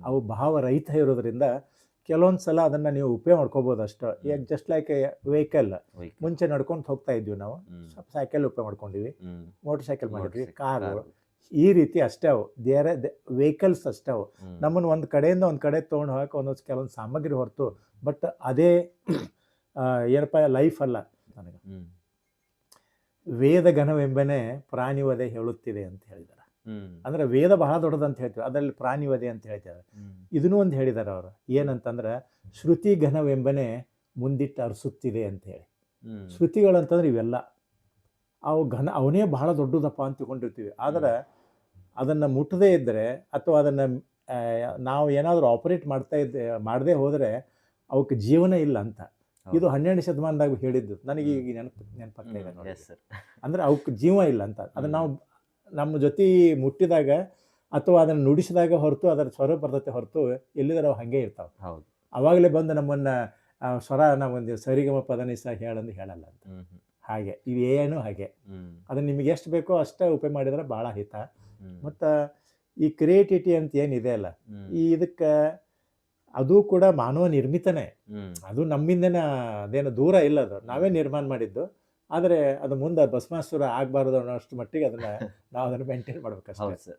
ಅವು ಭಾವರಹಿತ ಇರೋದ್ರಿಂದ ಕೆಲವೊಂದು ಸಲ ಅದನ್ನು ನೀವು ಉಪಯೋಗ ಮಾಡ್ಕೋಬೋದು ಅಷ್ಟು. ಈಗ ಜಸ್ಟ್ ಲೈಕ್ ವೆಹಿಕಲ್, ಮುಂಚೆ ನಡ್ಕೊಂಡು ಹೋಗ್ತಾ ಇದ್ವಿ ನಾವು, ಸೈಕಲ್ ಉಪಯೋಗ ಮಾಡ್ಕೊಂಡಿವಿ, ಮೋಟರ್ ಸೈಕಲ್ ಮಾಡಿದ್ವಿ, ಕಾರು, ಈ ರೀತಿ ಅಷ್ಟೇ ಅವು ವೆಹಿಕಲ್ಸ್ ಅಷ್ಟೇ ಅವು. ನಮ್ಮನ್ನು ಒಂದು ಕಡೆಯಿಂದ ಒಂದು ಕಡೆ ತೊಗೊಂಡು ಹೋಗಕ್ಕೆ ಒಂದೊಂದು ಕೆಲವೊಂದು ಸಾಮಗ್ರಿ ಹೊರತು, ಬಟ್ ಅದೇ ಏನಪ್ಪ ಲೈಫ್ ಅಲ್ಲ ನನಗೆ. ವೇದ ಘನವೆಂಬನೆ ಪ್ರಾಣಿವಧೆ ಹೇಳುತ್ತಿದೆ ಅಂತ ಹೇಳಿದ್ದಾರೆ. ಅಂದ್ರೆ ವೇದ ಬಹಳ ದೊಡ್ಡದು ಅಂತ ಹೇಳ್ತೀವಿ, ಅದರಲ್ಲಿ ಪ್ರಾಣಿವಧೆ ಅಂತ ಹೇಳ್ತಾರೆ. ಇದನ್ನೂ ಒಂದು ಹೇಳಿದ್ದಾರೆ ಅವರು, ಏನಂತಂದ್ರೆ ಶ್ರುತಿ ಘನವೆಂಬನೆ ಮುಂದಿಟ್ಟು ಅರಸುತ್ತಿದೆ ಅಂತ ಹೇಳಿ. ಶ್ರುತಿಗಳಂತಂದ್ರೆ ಇವೆಲ್ಲ ಅವು ಅವನೇ ಬಹಳ ದೊಡ್ಡದಪ್ಪ ಅಂತ ತಿಳ್ಕೊಂಡಿರ್ತೀವಿ. ಆದರೆ ಅದನ್ನು ಮುಟ್ಟದೇ ಇದ್ದರೆ ಅಥವಾ ಅದನ್ನು ನಾವು ಏನಾದರೂ ಆಪರೇಟ್ ಮಾಡದೇ ಹೋದರೆ ಅವಕ್ಕೆ ಜೀವನ ಇಲ್ಲ ಅಂತ. ಇದು 12ನೇ ಶತಮಾನದಾಗ ಹೇಳಿದ್ದು, ನನಗೆ ಈಗ ನೆನಪಾಗ್ತಾ ಇದೆ. ಅಂದರೆ ಅವಕ್ಕೆ ಜೀವ ಇಲ್ಲ ಅಂತ. ಅದನ್ನು ನಾವು ನಮ್ಮ ಜೊತೆ ಮುಟ್ಟಿದಾಗ ಅಥವಾ ಅದನ್ನು ನುಡಿಸಿದಾಗ ಹೊರತು ಅದರ ಸ್ವರ ಬರ್ತತೆ ಹೊರತು ಎಲ್ಲಿದ್ದಾರೆ ಅವು ಹಾಗೆ ಇರ್ತಾವೆ. ಅವಾಗಲೇ ಬಂದು ನಮ್ಮನ್ನು ಸ್ವರ ನಾವೊಂದು ಸರಿಗಮ ಪದನಿಸ ಹೇಳಂದು ಹೇಳಲ್ಲ ಅಂತ. ಹಾಗೆ ಇವೇನು ಹಾಗೆ ಅದನ್ನು ನಿಮಗೆ ಎಷ್ಟು ಬೇಕೋ ಅಷ್ಟೇ ಉಪಯೋಗ ಮಾಡಿದ್ರೆ ಭಾಳ ಹಿತ. ಮತ್ತು ಈ ಕ್ರಿಯೇಟಿವಿಟಿ ಅಂತ ಏನಿದೆ ಅಲ್ಲ, ಈ ಇದಕ್ಕೆ ಅದು ಕೂಡ ಮಾನವ ನಿರ್ಮಿತನೇ. ಅದು ನಮ್ಮಿಂದನೇ, ಅದೇನು ದೂರ ಇಲ್ಲ, ಅದು ನಾವೇ ನಿರ್ಮಾಣ ಮಾಡಿದ್ದು. ಆದರೆ ಅದು ಮುಂದೆ ಭಸ್ಮಾಸುರ ಆಗಬಾರ್ದು ಅನ್ನೋಷ್ಟು ಮಟ್ಟಿಗೆ ನಾವು ಅದನ್ನು ಮೇಂಟೈನ್ ಮಾಡ್ಬೇಕಷ್ಟೇ.